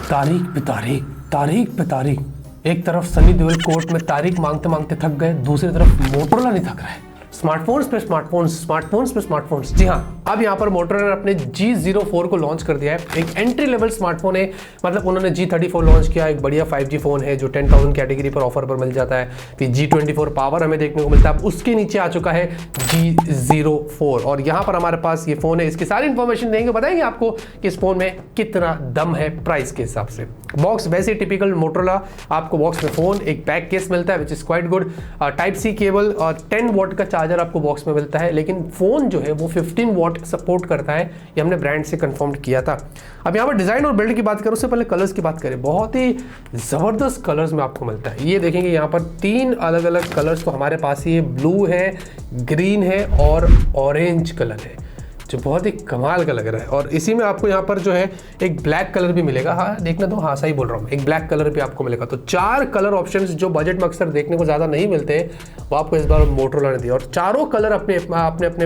तारीख पे तारीख, तारीख पे तारीख। एक तरफ सनी देओल कोर्ट में तारीख मांगते मांगते थक गए, दूसरी तरफ मोटोरोला नहीं थक रहा है। स्मार्टफोन्स पे स्मार्टफोन्स, स्मार्टफोन्स पे स्मार्टफोन्स। जी हाँ, अब यहाँ पर मोटोरोला ने अपने G04 को लॉन्च कर दिया है। एक एंट्री लेवल स्मार्टफोन है, मतलब उन्होंने G34 लॉन्च किया, एक बढ़िया 5G फोन है जो 10,000 कैटेगरी पर ऑफर पर मिल जाता है। फिर G24 पावर हमें देखने को मिलता है। उसके नीचे आ चुका है G04 और यहाँ पर हमारे पास ये फोन है। इसकी सारी इन्फॉर्मेशन देंगे, बताएंगे आपको कि इस फोन में कितना दम है प्राइस के हिसाब से। बॉक्स वैसे टिपिकल मोटोरोला, आपको बॉक्स में फोन, एक बैक केस मिलता है which is quite good, type C cable और 10 वॉट का चार्जर आपको बॉक्स में मिलता है। लेकिन फोन जो है वो 15 वॉट सपोर्ट करता है, ये हमने ब्रांड से कंफर्म किया था। अब यहाँ पर डिजाइन और बिल्ड की बात करूँ, उससे पहले कलर्स की बात करें। बहुत ही जबरदस्त कलर्स में आपको मिलता है। ये देखेंगे यहाँ पर 3 अलग अलग कलर्स तो हमारे पास ही है, ब्लू है, ग्रीन है और ऑरेंज कलर है, जो बहुत ही कमाल का लग रहा है। और इसी में आपको यहाँ पर जो है एक ब्लैक कलर भी मिलेगा। हाँ देखना तो, हाँ सही बोल रहा हूँ, एक ब्लैक कलर भी आपको मिलेगा। तो 4 कलर ऑप्शंस जो बजट में अक्सर देखने को ज़्यादा नहीं मिलते, वो आपको इस बार मोटोरोला ने दिया। और चारों कलर अपने अपने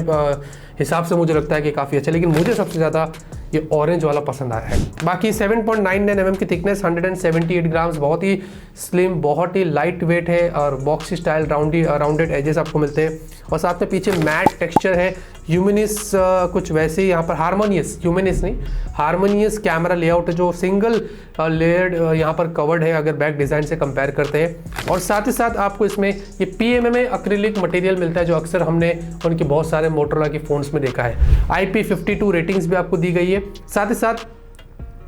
हिसाब से मुझे लगता है कि काफ़ी अच्छा, लेकिन मुझे सबसे ज़्यादा ये ऑरेंज वाला पसंद आया है। बाकी 7.99 mm की थिकनेस, 178 ग्राम्स, बहुत ही स्लिम, बहुत ही लाइट वेट है और बॉक्सी स्टाइल राउंडेड एजेस आपको मिलते हैं। और साथ में पीछे मैट टेक्सचर है, ह्यूमनिस कुछ वैसे ही यहाँ पर हारमोनियस, ह्यूमनिस नहीं, हारमोनियस कैमरा लेआउट है जो सिंगल लेयर्ड यहाँ पर कवर्ड है अगर बैक डिज़ाइन से कंपेयर करते हैं। और साथ ही साथ आपको इसमें ये PMMA एक्रिलिक मटेरियल मिलता है जो अक्सर हमने उनके बहुत सारे मोटोरोला के फ़ोन्स में देखा है। IP52 रेटिंग्स भी आपको दी गई है। साथ ही साथ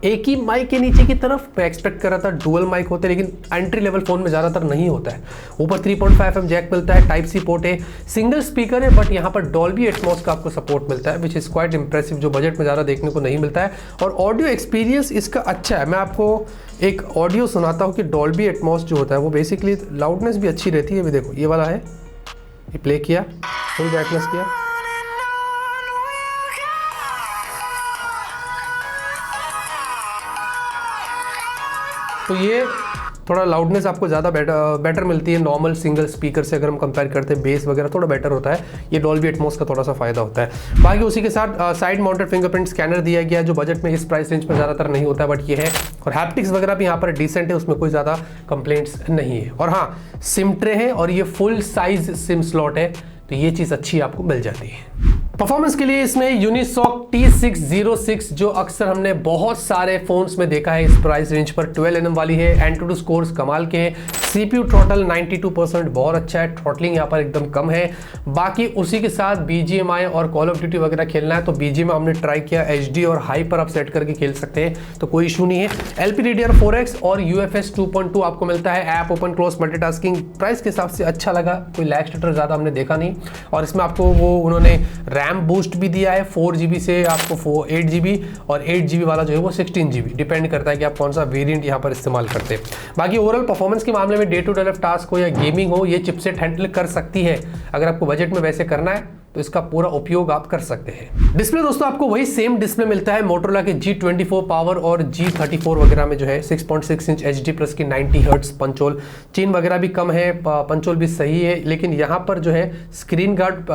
एक ही माइक के नीचे की तरफ मैं एक्सपेक्ट कर रहा था डुअल माइक होते, लेकिन एंट्री लेवल फोन में ज़्यादातर नहीं होता है। ऊपर 3.5 mm जैक मिलता है, टाइप सी पोर्ट है, सिंगल स्पीकर है, बट यहाँ पर डॉल्बी एटमॉस का आपको सपोर्ट मिलता है विच इज़ क्वाइट इंप्रेसिव, जो बजट में ज़्यादा देखने को नहीं मिलता है। और ऑडियो एक्सपीरियंस इसका अच्छा है। मैं आपको एक ऑडियो सुनाता हूँ कि डॉल्बी एटमॉस जो होता है वो बेसिकली लाउडनेस भी अच्छी रहती है। अभी देखो ये वाला है, ये प्ले किया, फुल ब्राइटनेस किया, तो ये थोड़ा लाउडनेस आपको ज़्यादा बेटर मिलती है नॉर्मल सिंगल स्पीकर से। अगर हम कंपेयर करते हैं बेस वगैरह थोड़ा बेटर होता है, ये डॉल्बी एटमॉस का थोड़ा सा फायदा होता है। बाकी उसी के साथ साइड माउंटेड फिंगरप्रिंट स्कैनर दिया गया है जो बजट में इस प्राइस रेंज पर ज़्यादातर नहीं होता है, बट ये है। और हैप्टिक्स वगैरह भी यहाँ पर डिसेंट है, उसमें कोई ज़्यादा कंप्लेंट्स नहीं है। और हाँ, सिम ट्रे है और ये फुल साइज सिम स्लॉट है, तो ये चीज़ अच्छी आपको मिल जाती है। परफॉर्मेंस के लिए इसमें यूनिसॉक T606 जो अक्सर हमने बहुत सारे फोन्स में देखा है इस प्राइस रेंज पर, 12 nm वाली है। एंटूटू स्कोर्स कमाल के हैं। CPU थ्रॉटल 92% बहुत अच्छा है, थ्रॉटलिंग यहाँ पर एकदम कम है। बाकी उसी के साथ BGMI और कॉल ऑफ ड्यूटी वगैरह खेलना है तो BGMI हमने ट्राई किया, HD और हाई पर आप सेट करके खेल सकते हैं, तो कोई इशू नहीं है। LPDDR4X और UFS 2.2 आपको मिलता है। App open close multitasking price के हिसाब से अच्छा लगा, कोई लैग स्टटर ज़्यादा हमने देखा नहीं। और इसमें आपको वो उन्होंने रैम बूस्ट भी दिया है, 4 GB से आपको 8 GB, और 8 GB वाला जो है वो 16 GB, डिपेंड करता है कि आप कौन सा वेरिएंट यहाँ पर इस्तेमाल करते हैं। बाकी ओवरऑल परफॉर्मेंस के मामले में डे टू डे टास्क हो या गेमिंग हो, ये चिपसेट हैंडल कर सकती है। अगर आपको बजट में वैसे करना है तो इसका पूरा उपयोग आप कर सकते हैं। डिस्प्ले दोस्तों आपको वही सेम डिस्प्ले मिलता है मोटोरोला के G24 पावर और G34 वगैरह में जो है 6.6 इंच HD प्लस की 90 हर्ट्ज पंचोल, चेन वगैरह भी कम है, पंचोल भी सही है, लेकिन यहाँ पर जो है स्क्रीन गार्ड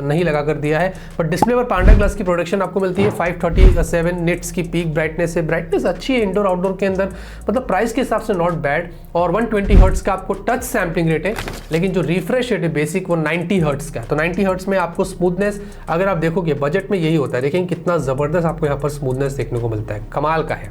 नहीं लगा कर दिया है। बट डिस्प्ले पर पांडा ग्लास की प्रोडक्शन आपको मिलती है। 537 निट्स की पीक ब्राइटनेस है, ब्राइटनेस अच्छी है इंडोर आउटडोर के अंदर, मतलब प्राइस के हिसाब से नॉट बैड। और 120 हर्ट्ज का आपको टच सैम्पलिंग रेट है, लेकिन जो रिफ्रेश रेट है बेसिक वो 90 हर्ट्ज का है। तो 90 हर्ट्ज में आपको स्मूथनेस, अगर आप देखोगे बजट में यही होता है, देखेंगे कितना जबरदस्त आपको यहाँ पर स्मूथनेस देखने को मिलता है, कमाल का है।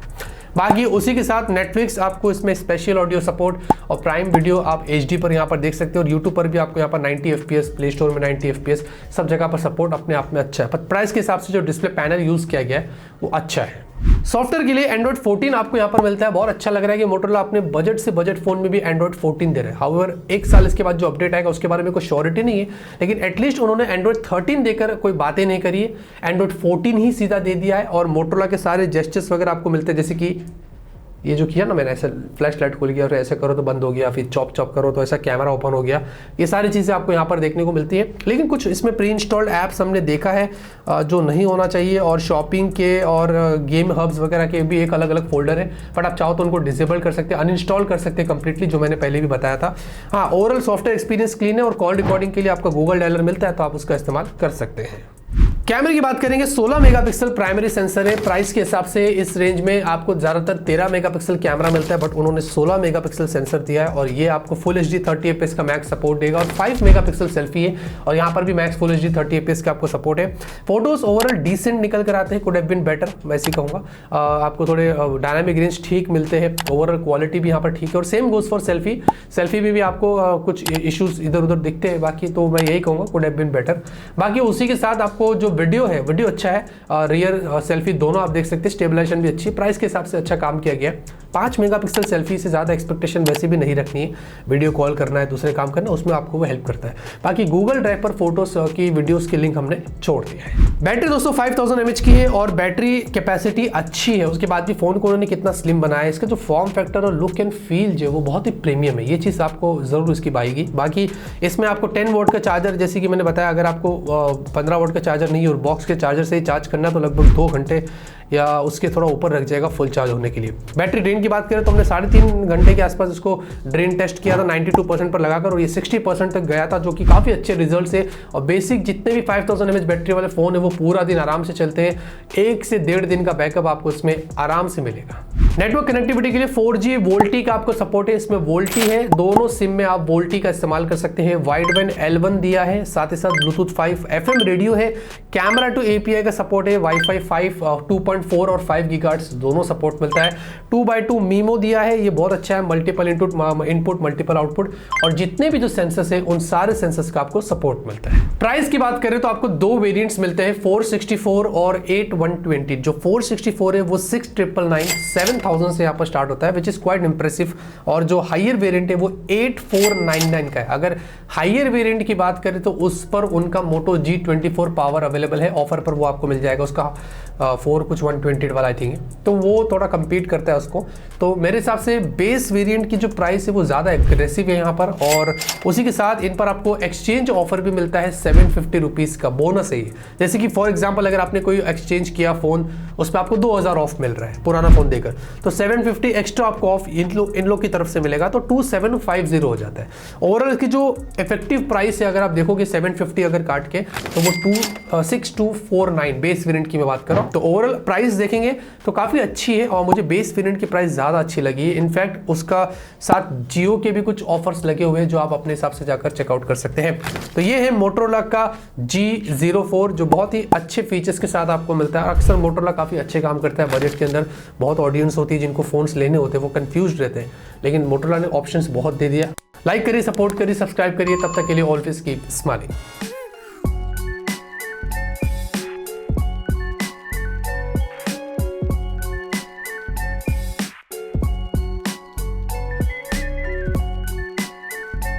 बाकी उसी के साथ नेटफ्लिक्स आपको इसमें स्पेशल ऑडियो सपोर्ट और प्राइम वीडियो आप HD पर यहाँ पर देख सकते हो, और यूट्यूब पर भी आपको यहाँ पर 90 FPS, प्ले स्टोर में 90 FPS, सब जगह पर सपोर्ट अपने आप में अच्छा है। पर प्राइस के हिसाब से जो डिस्प्ले पैनल यूज़ किया गया है वो अच्छा है। सॉफ्टवेयर के लिए एंड्रॉइड 14 आपको यहाँ पर मिलता है। बहुत अच्छा लग रहा है कि मोटोरोला अपने बजट से बजट फोन में भी एंड्रॉइड 14 दे रहे हैं। हाउएवर एक साल इसके बाद जो अपडेट आएगा उसके बारे में कोई श्योरिटी नहीं है, लेकिन एटलीस्ट उन्होंने एंड्रॉइड 13 देकर कोई बातें नहीं करी है, एंड्रॉइड 14 ही सीधा दे दिया है। और मोटोरोला के सारे जेस्चर्स वगैरह आपको मिलते हैं, जैसे कि ये जो किया ना मैंने, ऐसे फ्लैश लाइट खुल गया और ऐसे करो तो बंद हो गया, फिर चॉप चॉप करो तो ऐसा कैमरा ओपन हो गया, ये सारी चीज़ें आपको यहाँ पर देखने को मिलती है। लेकिन कुछ इसमें प्री इंस्टॉल्ड ऐप्स हमने देखा है जो नहीं होना चाहिए, और शॉपिंग के और गेम हब्स वगैरह के भी एक अलग अलग फोल्डर है, बट आप चाहो तो उनको डिसेबल कर सकते हैं, अनइंस्टॉल कर सकते हैं कंप्लीटली, जो मैंने पहले भी बताया था। हाँ, ओवरऑल सॉफ्टवेयर एक्सपीरियंस क्लीन है और कॉल रिकॉर्डिंग के लिए आपका गूगल डायलर मिलता है, तो आप उसका इस्तेमाल कर सकते हैं। कैमरे की बात करेंगे, 16 मेगापिक्सल प्राइमरी सेंसर है। प्राइस के हिसाब से इस रेंज में आपको ज़्यादातर 13 मेगापिक्सल कैमरा मिलता है, बट उन्होंने 16 मेगापिक्सल सेंसर दिया है और ये आपको फुल HD 30 fps का मैक्स सपोर्ट देगा और 5 मेगापिक्सल सेल्फी है और यहाँ पर भी मैक्स फुल HD 30 fps का आपको सपोर्ट है। फोटोज ओवरऑल डिसेंट निकल कर आते हैं, कुड हैव बीन बेटर, मैं ऐसे कहूँगा। आपको थोड़े डायनामिक रेंज ठीक मिलते हैं, ओवरऑल क्वालिटी भी यहाँ पर ठीक है और सेम गोज फॉर सेल्फी में भी आपको कुछ इश्यूज इधर उधर दिखते हैं, बाकी तो मैं यही कहूँगा कुड हैव बीन बेटर। बाकी उसी के साथ आपको जो वीडियो है, वीडियो अच्छा है, रियर सेल्फी दोनों आप देख सकते हैं, स्टेबलाइजेशन भी अच्छी है, प्राइस के हिसाब से अच्छा काम किया गया है। 5 मेगापिक्सल सेल्फी से ज़्यादा एक्सपेक्टेशन वैसे भी नहीं रखनी है, वीडियो कॉल करना है, दूसरे काम करना है, उसमें आपको वो हेल्प करता है। बाकी गूगल ड्राइव पर फोटोज की वीडियोस की लिंक हमने छोड़ दिया है। बैटरी दोस्तों 5000 mAh की है और बैटरी कैपेसिटी अच्छी है। उसके बाद भी फोन को उन्होंने कितना स्लिम बनाया है, इसका जो फॉर्म फैक्टर और लुक एंड फील जो है वो बहुत ही प्रीमियम है, ये चीज़ आपको ज़रूर इसकी पाएगी। बाकी इसमें आपको 10 वोल्ट का चार्जर, जैसे कि मैंने बताया, अगर आपको 15 वोल्ट का चार्जर नहीं है और बॉक्स के चार्जर से ही चार्ज करना तो लगभग 2 घंटे या उसके थोड़ा ऊपर रख जाएगा फुल चार्ज होने के लिए। बैटरी ड्रेन की बात करें तो हमने 3.5 घंटे के आसपास इसको ड्रेन टेस्ट किया था 92% पर लगाकर और ये 60% तक गया था, जो कि काफ़ी अच्छे रिजल्ट है। और बेसिक जितने भी 5000 mAh बैटरी वाले फ़ोन है वो पूरा दिन आराम से चलते हैं, 1 से 1.5 दिन का बैकअप आपको इसमें आराम से मिलेगा। नेटवर्क कनेक्टिविटी के लिए 4G वोल्टी का आपको सपोर्ट है, इसमें वोल्टी है, दोनों सिम में आप वोल्टी का इस्तेमाल कर सकते हैं। वाइड बैंड L1 दिया है, साथ ही साथ ब्लूटूथ 5 FM रेडियो है, कैमरा टू API का सपोर्ट है, वाईफाई 5 2.4 और 5 गीगाहर्ट्ज दोनों सपोर्ट मिलता है। 2x2 मीमो दिया है, ये बहुत अच्छा है, मल्टीपल इनपुट मल्टीपल आउटपुट और जितने भी जो सेंसर्स है उन सारे सेंसर्स का आपको सपोर्ट मिलता है। प्राइस की बात करें तो आपको 2 वेरिएंट्स मिलते हैं, 464 और 8120। जो 464 है वो 6999 7000 से यहाँ पर स्टार्ट होता है, विच इज क्वाइट इंप्रेसिव। और जो हाइयर वेरिएंट है वो 8499 का है। अगर हाइयर वेरिएंट की बात करें तो उस पर उनका मोटो G24 पावर अवेलेबल है, ऑफर पर वो आपको मिल जाएगा, उसका 4 कुछ 120 वाला आई थिंक, तो वो थोड़ा कम्पीट करता है उसको। तो मेरे हिसाब से बेस वेरिएंट की जो प्राइस है वो ज़्यादा एग्रेसिव है यहाँ पर, और उसी के साथ इन पर आपको एक्सचेंज ऑफर भी मिलता है 750 रुपीज़ का बोनस है। जैसे कि फॉर एग्जांपल अगर आपने कोई एक्सचेंज किया फ़ोन, उस पर आपको 2000 ऑफ मिल रहा है पुराना फ़ोन देकर, तो 750 एक्स्ट्रा आपको ऑफ इन लोग की तरफ से मिलेगा, तो 2750 हो जाता है। ओवरऑल इसकी जो इफेक्टिव प्राइस है अगर आप देखोगे 750 अगर काट के, तो वो 6249 बेस वेरिएंट की मैं बात कर रहा हूँ। तो ओवरऑल प्राइस देखेंगे तो काफ़ी अच्छी है और मुझे बेस वेरिएंट की प्राइस ज़्यादा अच्छी लगी है। इनफैक्ट उसका साथ जियो के भी कुछ ऑफर्स लगे हुए हैं जो आप अपने हिसाब से जाकर चेकआउट कर सकते हैं। तो ये है मोटोरोला का G04 जो बहुत ही अच्छे फीचर्स के साथ आपको मिलता है। अक्सर मोटोरोला काफ़ी अच्छे काम करता है बजट के अंदर, बहुत ऑडियंस होती है जिनको फ़ोन्स लेने होते हैं वो कंफ्यूज रहते हैं, लेकिन मोटोरोला ने ऑप्शंस बहुत दे दिया। लाइक करिए, सपोर्ट करिए, सब्सक्राइब करिए, तब तक के लिए ऑलवेज कीप स्माइलिंग।